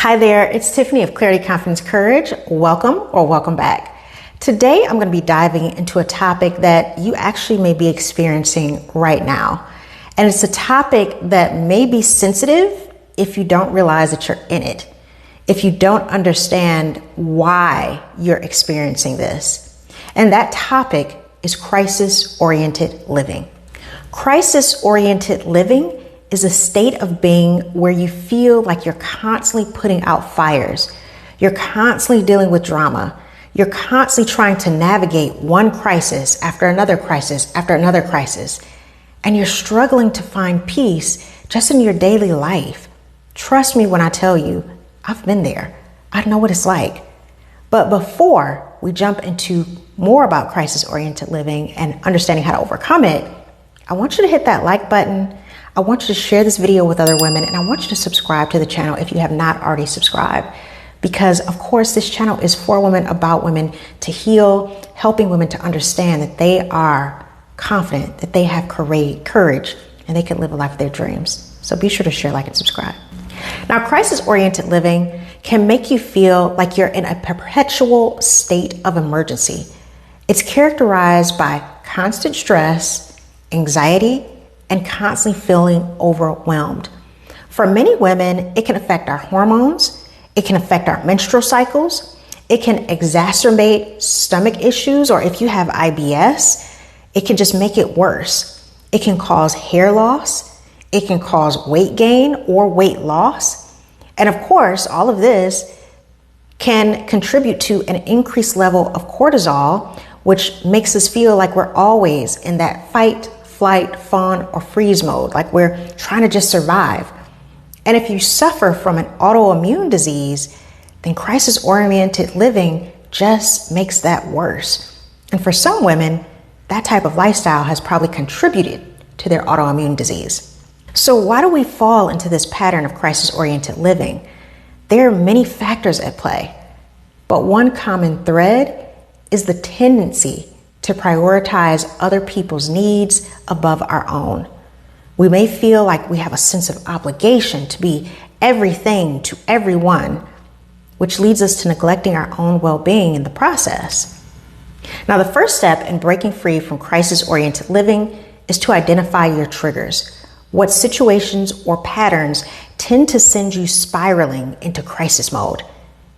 Hi there, it's Tiffany of Clarity, Confidence, Courage. Welcome or welcome back. Today, I'm going to be diving into a topic that you actually may be experiencing right now. And it's a topic that may be sensitive if you don't realize that you're in it, if you don't understand why you're experiencing this. And that topic is crisis-oriented living. Crisis-oriented living is a state of being where you feel like you're constantly putting out fires. You're constantly dealing with drama. You're constantly trying to navigate one crisis after another crisis after another crisis. And you're struggling to find peace just in your daily life. Trust me when I tell you, I've been there. I know what it's like. But before we jump into more about crisis-oriented living and understanding how to overcome it, I want you to hit that like button. I want you to share this video with other women, and I want you to subscribe to the channel if you have not already subscribed. Because of course, this channel is for women, about women, to heal, helping women to understand that they are confident, that they have courage, and they can live a life of their dreams. So be sure to share, like, and subscribe. Now, crisis-oriented living can make you feel like you're in a perpetual state of emergency. It's characterized by constant stress, anxiety, and constantly feeling overwhelmed. For many women, it can affect our hormones, it can affect our menstrual cycles, it can exacerbate stomach issues, or if you have IBS, it can just make it worse. It can cause hair loss, it can cause weight gain or weight loss. And of course, all of this can contribute to an increased level of cortisol, which makes us feel like we're always in that fight, flight, fawn, or freeze mode, like we're trying to just survive. And if you suffer from an autoimmune disease, then crisis-oriented living just makes that worse. And for some women, that type of lifestyle has probably contributed to their autoimmune disease. So why do we fall into this pattern of crisis-oriented living? There are many factors at play, but one common thread is the tendency to prioritize other people's needs above our own. We may feel like we have a sense of obligation to be everything to everyone, which leads us to neglecting our own well-being in the process. Now, the first step in breaking free from crisis-oriented living is to identify your triggers. What situations or patterns tend to send you spiraling into crisis mode?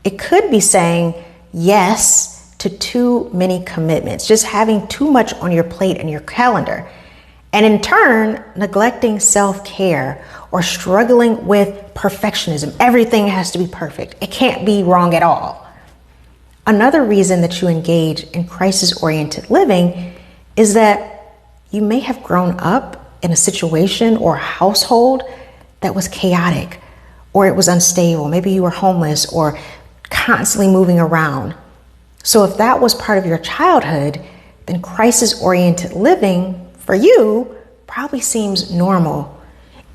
It could be saying yes to too many commitments, just having too much on your plate and your calendar, and in turn, neglecting self-care or struggling with perfectionism. Everything has to be perfect. It can't be wrong at all. Another reason that you engage in crisis-oriented living is that you may have grown up in a situation or a household that was chaotic, or it was unstable. Maybe you were homeless or constantly moving around. So if that was part of your childhood, then crisis-oriented living for you probably seems normal,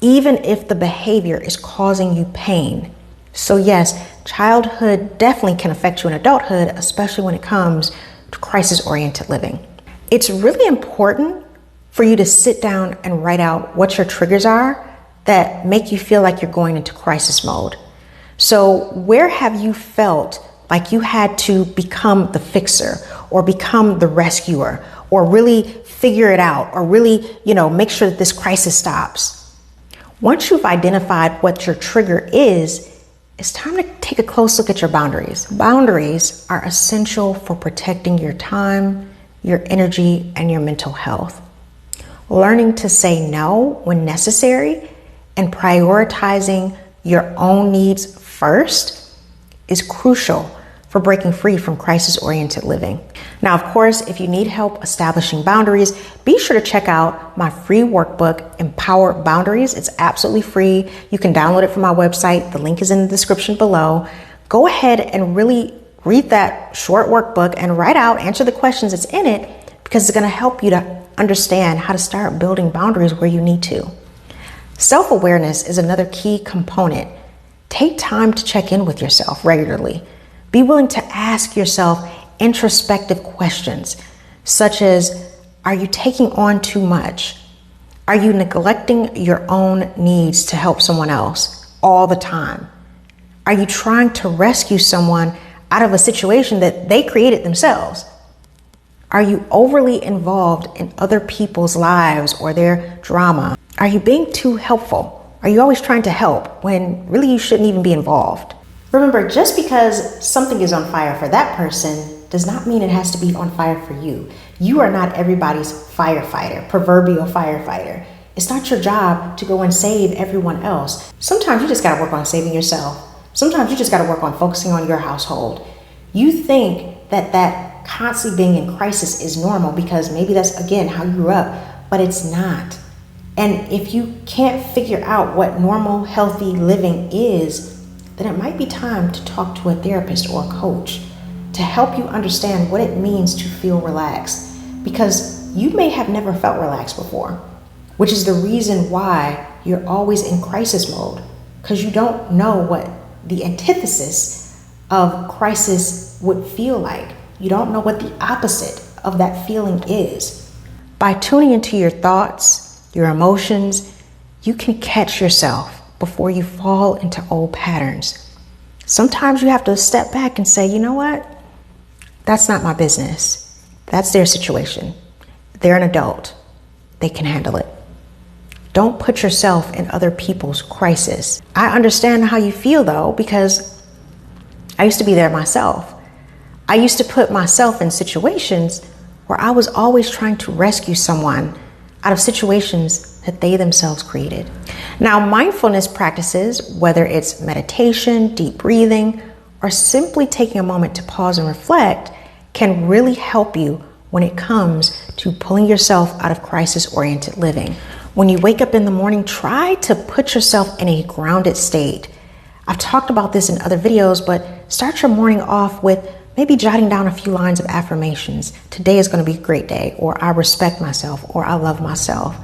even if the behavior is causing you pain. So yes, childhood definitely can affect you in adulthood, especially when it comes to crisis-oriented living. It's really important for you to sit down and write out what your triggers are that make you feel like you're going into crisis mode. So where have you felt like you had to become the fixer or become the rescuer or really figure it out or really, make sure that this crisis stops? Once you've identified what your trigger is, it's time to take a close look at your boundaries. Boundaries are essential for protecting your time, your energy, and your mental health. Learning to say no when necessary and prioritizing your own needs first is crucial for breaking free from crisis-oriented living. Now, of course, if you need help establishing boundaries, be sure to check out my free workbook, Empower Boundaries. It's absolutely free. You can download it from my website. The link is in the description below. Go ahead and really read that short workbook and answer the questions that's in it, because it's going to help you to understand how to start building boundaries where you need to. Self-awareness is another key component. Take time to check in with yourself regularly. Be willing to ask yourself introspective questions, such as, are you taking on too much? Are you neglecting your own needs to help someone else all the time? Are you trying to rescue someone out of a situation that they created themselves? Are you overly involved in other people's lives or their drama? Are you being too helpful? Are you always trying to help when really you shouldn't even be involved? Remember, just because something is on fire for that person does not mean it has to be on fire for you. You are not everybody's firefighter, proverbial firefighter. It's not your job to go and save everyone else. Sometimes you just gotta work on saving yourself. Sometimes you just gotta work on focusing on your household. You think that constantly being in crisis is normal because maybe that's, again, how you grew up, but it's not. And if you can't figure out what normal, healthy living is, then it might be time to talk to a therapist or a coach to help you understand what it means to feel relaxed, because you may have never felt relaxed before, which is the reason why you're always in crisis mode, because you don't know what the antithesis of crisis would feel like. You don't know what the opposite of that feeling is. By tuning into your thoughts, your emotions, you can catch yourself before you fall into old patterns. Sometimes you have to step back and say, you know what? That's not my business. That's their situation. They're an adult. They can handle it. Don't put yourself in other people's crisis. I understand how you feel though, because I used to be there myself. I used to put myself in situations where I was always trying to rescue someone out of situations that they themselves created. Now, mindfulness practices, whether it's meditation, deep breathing, or simply taking a moment to pause and reflect, can really help you when it comes to pulling yourself out of crisis-oriented living. When you wake up in the morning, try to put yourself in a grounded state. I've talked about this in other videos, but start your morning off with maybe jotting down a few lines of affirmations. Today is going to be a great day, or I respect myself, or I love myself.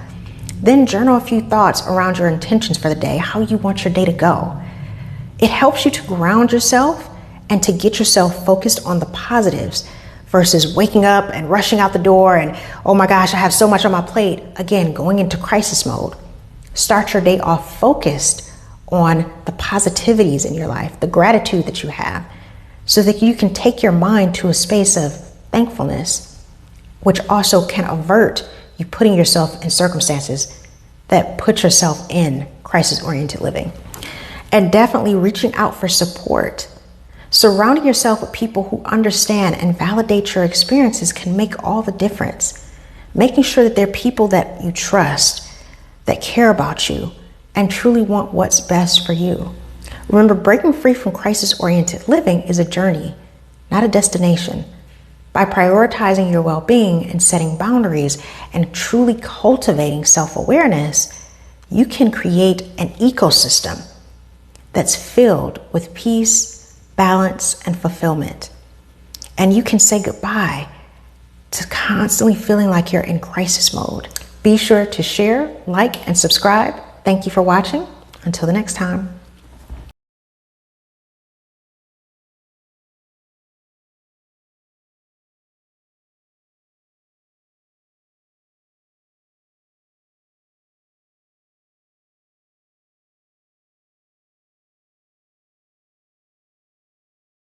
Then journal a few thoughts around your intentions for the day, how you want your day to go. It helps you to ground yourself and to get yourself focused on the positives versus waking up and rushing out the door and, oh my gosh, I have so much on my plate. Again, going into crisis mode. Start your day off focused on the positivities in your life, the gratitude that you have, so that you can take your mind to a space of thankfulness, which also can avert you putting yourself in circumstances that put yourself in crisis-oriented living. And definitely reaching out for support. Surrounding yourself with people who understand and validate your experiences can make all the difference. Making sure that they're people that you trust, that care about you, and truly want what's best for you. Remember, breaking free from crisis-oriented living is a journey, not a destination. By prioritizing your well-being and setting boundaries and truly cultivating self-awareness, you can create an ecosystem that's filled with peace, balance, and fulfillment. And you can say goodbye to constantly feeling like you're in crisis mode. Be sure to share, like, and subscribe. Thank you for watching. Until the next time.